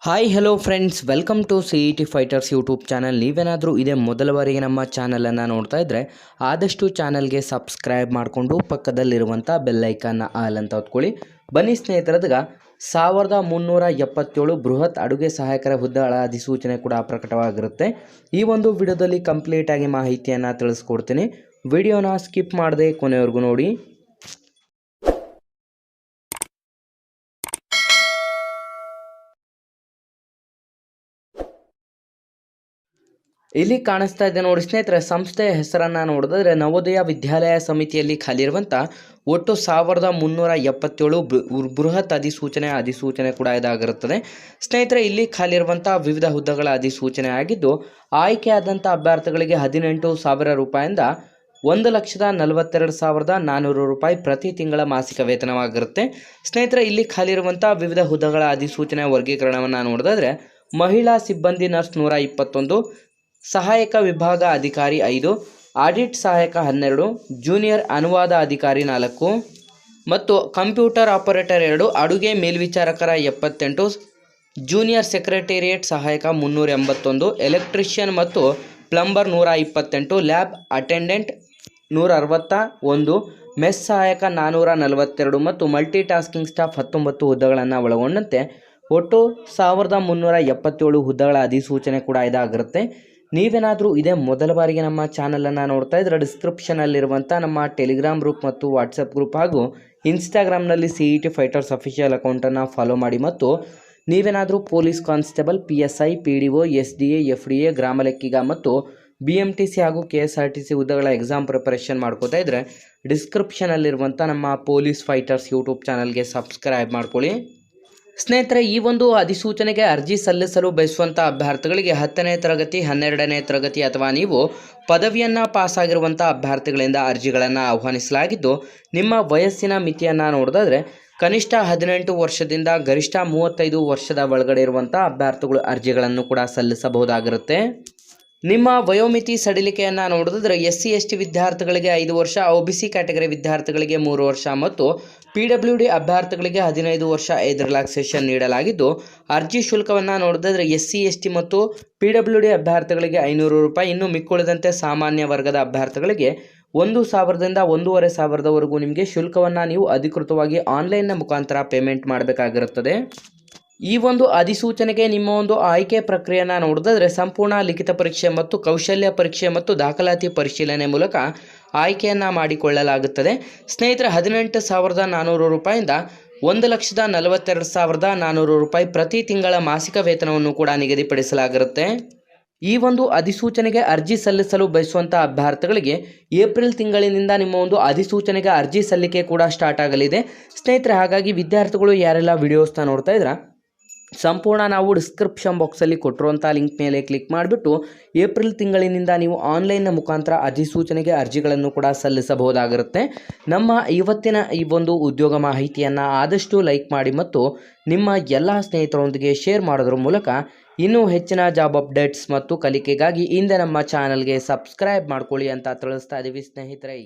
Hi hello friends, welcome to CET fighters YouTube channel. ನೀವೇನಾದರೂ ಇದೇ ಮೊದಲ ಬಾರಿಗೆ ನಮ್ಮ ಚಾನಲನ್ನು ನೋಡ್ತಾ ಇದ್ದರೆ ಆದಷ್ಟು ಚಾನಲ್ಗೆ ಸಬ್ಸ್ಕ್ರೈಬ್ ಮಾಡಿಕೊಂಡು ಪಕ್ಕದಲ್ಲಿರುವಂಥ ಬೆಲ್ಲೈಕನ್ನ ಆಲ್ ಅಂತ ಹೊತ್ಕೊಳ್ಳಿ. ಬನ್ನಿ ಸ್ನೇಹಿತರದಾಗ 1377 ಬೃಹತ್ ಅಡುಗೆ ಸಹಾಯಕರ ಹುದ್ದೆಗಳ ಅಧಿಸೂಚನೆ ಕೂಡ ಪ್ರಕಟವಾಗಿರುತ್ತೆ. ಈ ಒಂದು ವಿಡಿಯೋದಲ್ಲಿ ಕಂಪ್ಲೀಟಾಗಿ ಮಾಹಿತಿಯನ್ನು ತಿಳಿಸ್ಕೊಡ್ತೀನಿ. ವಿಡಿಯೋನ ಸ್ಕಿಪ್ ಮಾಡದೆ ಕೊನೆವರೆಗೂ ನೋಡಿ. ಇಲ್ಲಿ ಕಾಣಿಸ್ತಾ ಇದೆ ನೋಡಿ ಸ್ನೇಹಿತರೆ, ಸಂಸ್ಥೆಯ ಹೆಸರನ್ನು ನೋಡಿದ್ರೆ ನವೋದಯ ವಿದ್ಯಾಲಯ ಸಮಿತಿಯಲ್ಲಿ ಖಾಲಿರುವಂಥ ಒಟ್ಟು 1377 ಬೃಹತ್ ಅಧಿಸೂಚನೆ ಕೂಡ ಇದಾಗಿರುತ್ತದೆ. ಸ್ನೇಹಿತರೆ, ಇಲ್ಲಿ ಖಾಲಿರುವಂಥ ವಿವಿಧ ಹುದ್ದೆಗಳ ಅಧಿಸೂಚನೆ ಆಗಿದ್ದು, ಆಯ್ಕೆಯಾದಂಥ ಅಭ್ಯರ್ಥಿಗಳಿಗೆ 18,000 ರೂಪಾಯಿಂದ 1,42,400 ರೂಪಾಯಿ ಪ್ರತಿ ತಿಂಗಳ ಮಾಸಿಕ ವೇತನವಾಗಿರುತ್ತೆ. ಸ್ನೇಹಿತರೆ, ಇಲ್ಲಿ ಖಾಲಿರುವಂಥ ವಿವಿಧ ಹುದ್ದೆಗಳ ಅಧಿಸೂಚನೆ ವರ್ಗೀಕರಣವನ್ನು ನೋಡಿದ್ರೆ ಮಹಿಳಾ ಸಿಬ್ಬಂದಿ ನರ್ಸ್ 121, ಸಹಾಯಕ ವಿಭಾಗ ಅಧಿಕಾರಿ 5, ಆಡಿಟ್ ಸಹಾಯಕ 12, ಜೂನಿಯರ್ ಅನುವಾದ ಅಧಿಕಾರಿ 4 ಮತ್ತು ಕಂಪ್ಯೂಟರ್ ಆಪರೇಟರ್ 2, ಅಡುಗೆ ಮೇಲ್ವಿಚಾರಕರ 78, ಜೂನಿಯರ್ ಸೆಕ್ರೆಟೇರಿಯೇಟ್ ಸಹಾಯಕ 381, ಎಲೆಕ್ಟ್ರಿಷಿಯನ್ ಮತ್ತು ಪ್ಲಂಬರ್ 128, ಲ್ಯಾಬ್ ಅಟೆಂಡೆಂಟ್ 161, ಮೆಸ್ ಸಹಾಯಕ 442 ಮತ್ತು ಮಲ್ಟಿ ಟಾಸ್ಕಿಂಗ್ ಸ್ಟಾಫ್ 19 ಹುದ್ದೆಗಳನ್ನು ಒಳಗೊಂಡಂತೆ ಒಟ್ಟು 1377 ಹುದ್ದೆಗಳ ಅಧಿಸೂಚನೆ ಕೂಡ ಇದಾಗಿರುತ್ತೆ. ನೀವೇನಾದರೂ ಇದೇ ಮೊದಲ ಬಾರಿಗೆ ನಮ್ಮ ಚಾನಲನ್ನು ನೋಡ್ತಾ ಇದ್ರೆ ಡಿಸ್ಕ್ರಿಪ್ಷನಲ್ಲಿರುವಂಥ ನಮ್ಮ ಟೆಲಿಗ್ರಾಮ್ ಗ್ರೂಪ್ ಮತ್ತು ವಾಟ್ಸಪ್ ಗ್ರೂಪ್ ಹಾಗೂ ಇನ್ಸ್ಟಾಗ್ರಾಮ್ನಲ್ಲಿ CET ಫೈಟರ್ಸ್ ಅಫಿಷಿಯಲ್ ಅಕೌಂಟನ್ನು ಫಾಲೋ ಮಾಡಿ. ಮತ್ತು ನೀವೇನಾದರೂ police constable, PSI, PDO, SDA, FDA, ಗ್ರಾಮ ಲೆಕ್ಕಿಗ ಮತ್ತು BMTC ಹಾಗೂ KSRTC ಹುದ್ದೆಗಳ ಎಕ್ಸಾಮ್ ಪ್ರಿಪರೇಷನ್ ಮಾಡ್ಕೋತಾ ಇದ್ದರೆ ಡಿಸ್ಕ್ರಿಪ್ಷನಲ್ಲಿರುವಂಥ ನಮ್ಮ ಪೊಲೀಸ್ ಫೈಟರ್ಸ್ ಯೂಟ್ಯೂಬ್ ಚಾನಲ್ಗೆ ಸಬ್ಸ್ಕ್ರೈಬ್ ಮಾಡ್ಕೊಳ್ಳಿ. ಸ್ನೇಹಿತರೆ, ಈ ಒಂದು ಅಧಿಸೂಚನೆಗೆ ಅರ್ಜಿ ಸಲ್ಲಿಸಲು ಬಯಸುವಂಥ ಅಭ್ಯರ್ಥಿಗಳಿಗೆ 10ನೇ ತರಗತಿ, 12ನೇ ತರಗತಿ ಅಥವಾ ನೀವು ಪದವಿಯನ್ನು ಪಾಸಾಗಿರುವಂಥ ಅಭ್ಯರ್ಥಿಗಳಿಂದ ಅರ್ಜಿಗಳನ್ನು ಆಹ್ವಾನಿಸಲಾಗಿದ್ದು, ನಿಮ್ಮ ವಯಸ್ಸಿನ ಮಿತಿಯನ್ನು ನೋಡಿದ್ರೆ ಕನಿಷ್ಠ 18 ವರ್ಷದಿಂದ ಗರಿಷ್ಠ 35 ವರ್ಷದ ಒಳಗಡೆ ಇರುವಂಥ ಅಭ್ಯರ್ಥಿಗಳು ಅರ್ಜಿಗಳನ್ನು ಕೂಡ ಸಲ್ಲಿಸಬಹುದಾಗಿರುತ್ತೆ. ನಿಮ್ಮ ವಯೋಮಿತಿ ಸಡಿಲಿಕೆಯನ್ನು ನೋಡಿದ್ರೆ SC ST ವಿದ್ಯಾರ್ಥಿಗಳಿಗೆ 5 ವರ್ಷ, OBC ಕ್ಯಾಟಗರಿ ವಿದ್ಯಾರ್ಥಿಗಳಿಗೆ 3 ವರ್ಷ ಮತ್ತು PWD ಅಭ್ಯರ್ಥಿಗಳಿಗೆ 15 ವರ್ಷ ಏಜ್ ರಿಲ್ಯಾಕ್ಸೇಷನ್ ನೀಡಲಾಗಿದ್ದು, ಅರ್ಜಿ ಶುಲ್ಕವನ್ನು ನೋಡಿದ್ರೆ SC ST ಮತ್ತು PWD ಅಭ್ಯರ್ಥಿಗಳಿಗೆ 500 ರೂಪಾಯಿ, ಇನ್ನು ಮಿಕ್ಕುಳಿದಂತೆ ಸಾಮಾನ್ಯ ವರ್ಗದ ಅಭ್ಯರ್ಥಿಗಳಿಗೆ 1,000ದಿಂದ 1,500ವರೆಗೂ ನಿಮಗೆ ಶುಲ್ಕವನ್ನು ನೀವು ಅಧಿಕೃತವಾಗಿ ಆನ್ಲೈನ್ನ ಮುಖಾಂತರ ಪೇಮೆಂಟ್ ಮಾಡಬೇಕಾಗಿರುತ್ತದೆ. ಈ ಒಂದು ಅಧಿಸೂಚನೆಗೆ ನಿಮ್ಮ ಒಂದು ಆಯ್ಕೆ ಪ್ರಕ್ರಿಯೆಯನ್ನು ನೋಡಿದ್ರೆ ಸಂಪೂರ್ಣ ಲಿಖಿತ ಪರೀಕ್ಷೆ ಮತ್ತು ಕೌಶಲ್ಯ ಪರೀಕ್ಷೆ ಮತ್ತು ದಾಖಲಾತಿ ಪರಿಶೀಲನೆ ಮೂಲಕ ಆಯ್ಕೆಯನ್ನು ಮಾಡಿಕೊಳ್ಳಲಾಗುತ್ತದೆ. ಸ್ನೇಹಿತರೆ, 18,400 ರೂಪಾಯಿಂದ 1,42,400 ರೂಪಾಯಿ ಪ್ರತಿ ತಿಂಗಳ ಮಾಸಿಕ ವೇತನವನ್ನು ಕೂಡ ನಿಗದಿಪಡಿಸಲಾಗಿರುತ್ತೆ. ಈ ಒಂದು ಅಧಿಸೂಚನೆಗೆ ಅರ್ಜಿ ಸಲ್ಲಿಸಲು ಬಯಸುವಂಥ ಅಭ್ಯರ್ಥಿಗಳಿಗೆ ಏಪ್ರಿಲ್ ತಿಂಗಳಿನಿಂದ ನಿಮ್ಮ ಒಂದು ಅಧಿಸೂಚನೆಗೆ ಅರ್ಜಿ ಸಲ್ಲಿಕೆ ಕೂಡ ಸ್ಟಾರ್ಟ್ ಆಗಲಿದೆ. ಸ್ನೇಹಿತರೆ, ಹಾಗಾಗಿ ವಿದ್ಯಾರ್ಥಿಗಳು ಯಾರೆಲ್ಲ ವಿಡಿಯೋಸ್ನ ನೋಡ್ತಾ ಇದ್ರ ಸಂಪೂರ್ಣ ನಾವು ಡಿಸ್ಕ್ರಿಪ್ಷನ್ ಬಾಕ್ಸಲ್ಲಿ ಕೊಟ್ಟಿರುವಂಥ ಲಿಂಕ್ ಮೇಲೆ ಕ್ಲಿಕ್ ಮಾಡಿಬಿಟ್ಟು ಏಪ್ರಿಲ್ ತಿಂಗಳಿನಿಂದ ನೀವು ಆನ್ಲೈನ್ನ ಮುಖಾಂತರ ಅಧಿಸೂಚನೆಗೆ ಅರ್ಜಿಗಳನ್ನು ಕೂಡ ಸಲ್ಲಿಸಬಹುದಾಗಿರುತ್ತೆ. ನಮ್ಮ ಇವತ್ತಿನ ಈ ಒಂದು ಉದ್ಯೋಗ ಮಾಹಿತಿಯನ್ನು ಆದಷ್ಟು ಲೈಕ್ ಮಾಡಿ ಮತ್ತು ನಿಮ್ಮ ಎಲ್ಲ ಸ್ನೇಹಿತರೊಂದಿಗೆ ಶೇರ್ ಮಾಡೋದ್ರ ಮೂಲಕ ಇನ್ನೂ ಹೆಚ್ಚಿನ ಜಾಬ್ ಅಪ್ಡೇಟ್ಸ್ ಮತ್ತು ಕಲಿಕೆಗಾಗಿ ಹಿಂದೆ ನಮ್ಮ ಚಾನಲ್ಗೆ ಸಬ್ಸ್ಕ್ರೈಬ್ ಮಾಡ್ಕೊಳ್ಳಿ ಅಂತ ತಿಳಿಸ್ತಾ ಇದ್ದೀವಿ ಸ್ನೇಹಿತರೆ.